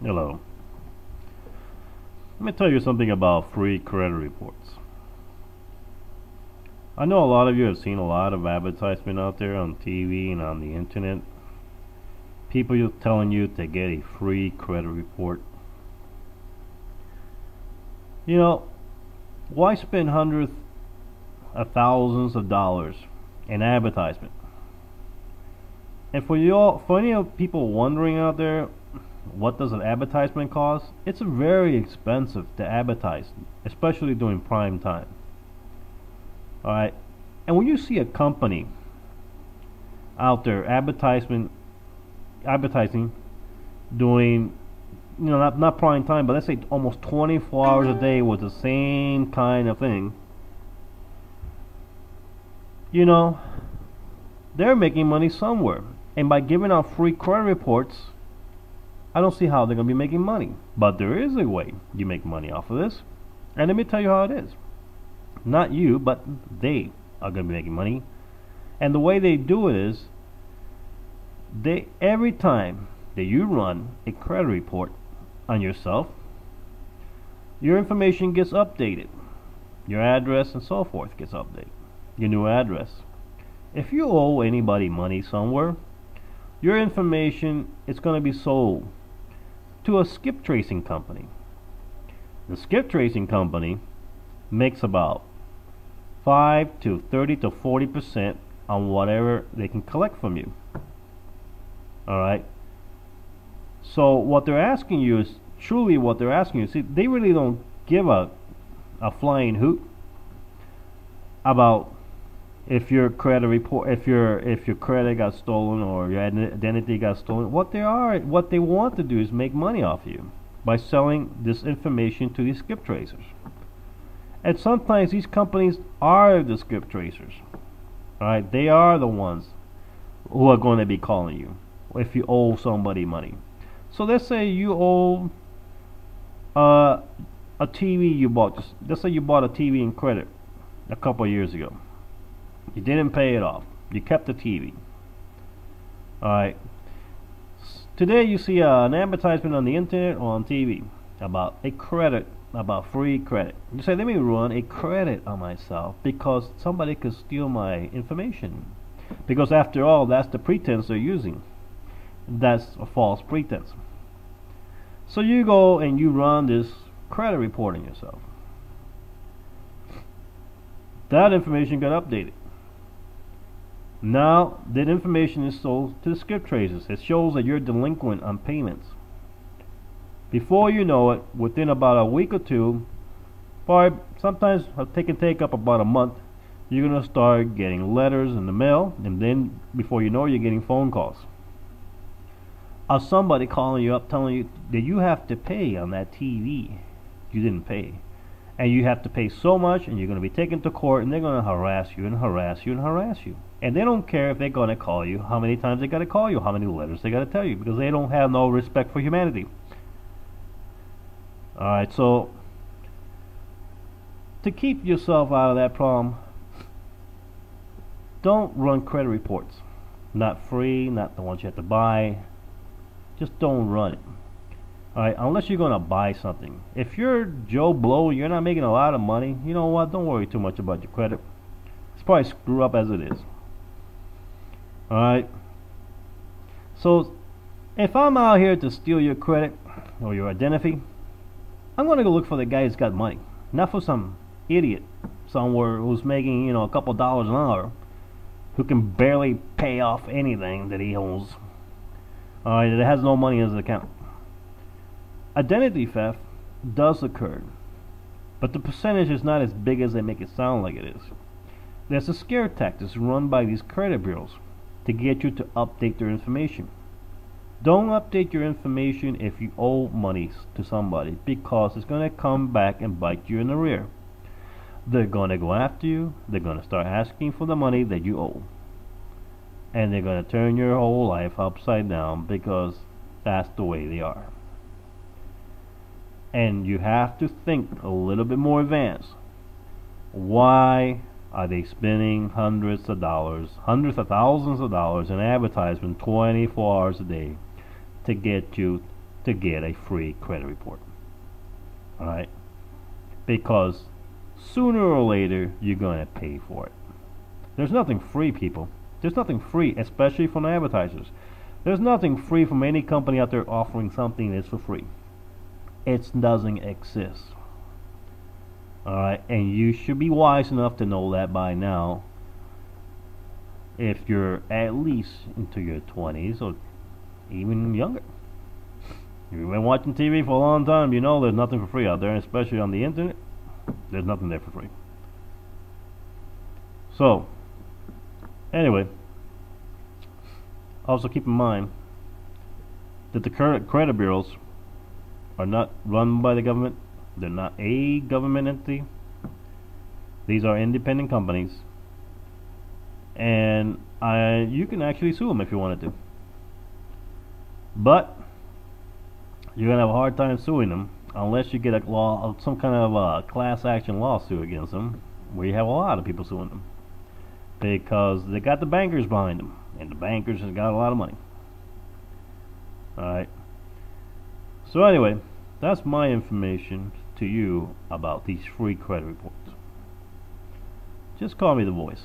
Hello. Let me tell you something about free credit reports. I know a lot of you have seen a lot of advertisement out there on TV and on the internet. People telling you to get a free credit report. You know, why spend hundreds of thousands of dollars in advertisement? And for any of people wondering out there, what does an advertisement cost? It's very expensive to advertise, especially during prime time. Alright? And when you see a company out there advertising doing, not prime time, but let's say almost 24 hours a day with the same kind of thing, they're making money somewhere. And by giving out free credit reports, I don't see how they're going to be making money. But there is a way you make money off of this. And let me tell you how it is. Not you, but they are going to be making money. And the way they do it is, every time that you run a credit report on yourself, your information gets updated. Your address and so forth gets updated. Your new address. If you owe anybody money somewhere, your information is going to be sold to a skip tracing company. The skip tracing company makes about 5 to 30 to 40% on whatever they can collect from you. Alright? So what they're asking you is truly what they're asking you. See, they really don't give a flying hoot about if your credit report, if your credit got stolen or your identity got stolen. What they want to do is make money off you by selling this information to these skip tracers. And sometimes these companies are the skip tracers. Alright, they are the ones who are going to be calling you if you owe somebody money. So let's say you owe a TV you bought. Let's say you bought a TV in credit a couple of years ago. You didn't pay it off. You kept the TV. Alright. Today you see an advertisement on the internet or on TV about a credit, about free credit. You say, let me run a credit on myself because somebody could steal my information. Because after all, that's the pretense they're using. That's a false pretense. So you go and you run this credit report on yourself. That information got updated. Now that information is sold to the skip tracers. It shows that you're delinquent on payments. Before you know it, within about a week or two, or sometimes it can take up about a month, you're going to start getting letters in the mail, and then before you know it, you're getting phone calls of somebody calling you up telling you that you have to pay on that TV you didn't pay, and you have to pay so much, and you're going to be taken to court, and they're going to harass you and harass you and harass you. And they don't care if they're going to call you, how many times they got to call you, how many letters they got to tell you, because they don't have no respect for humanity. Alright, so to keep yourself out of that problem, don't run credit reports. Not free, not the ones you have to buy. Just don't run it. Alright, unless you're going to buy something. If you're Joe Blow, you're not making a lot of money, you know what, don't worry too much about your credit. It's probably screw up as it is. Alright, so if I'm out here to steal your credit or your identity, I'm going to go look for the guy who's got money, not for some idiot somewhere who's making, a couple dollars an hour, who can barely pay off anything that he owns. Alright, that has no money in his account. Identity theft does occur, but the percentage is not as big as they make it sound like it is. There's a scare tactics run by these credit bureaus to get you to update their information. Don't update your information if you owe money to somebody, because it's going to come back and bite you in the rear. They're going to go after you. They're going to start asking for the money that you owe. And they're going to turn your whole life upside down, because that's the way they are. And you have to think a little bit more advanced. Why are they spending hundreds of thousands of dollars in advertisement 24 hours a day to get you to get a free credit report. Alright? Because sooner or later you're going to pay for it. There's nothing free, people. There's nothing free, especially from advertisers. There's nothing free from any company out there offering something that's for free. It doesn't exist. Alright, and you should be wise enough to know that by now. If you're at least into your 20s or even younger. If you've been watching TV for a long time, you know there's nothing for free out there, and especially on the internet, there's nothing there for free. So, anyway, also keep in mind that the current credit bureaus are not run by the government. They're not a government entity. These are independent companies, and you can actually sue them if you wanted to. But you're gonna have a hard time suing them unless you get a law, some kind of a class action lawsuit against them, where you have a lot of people suing them because they got the bankers behind them, and the bankers has got a lot of money. Alright. So anyway, that's my information to you about these free credit reports. Just call me the voice.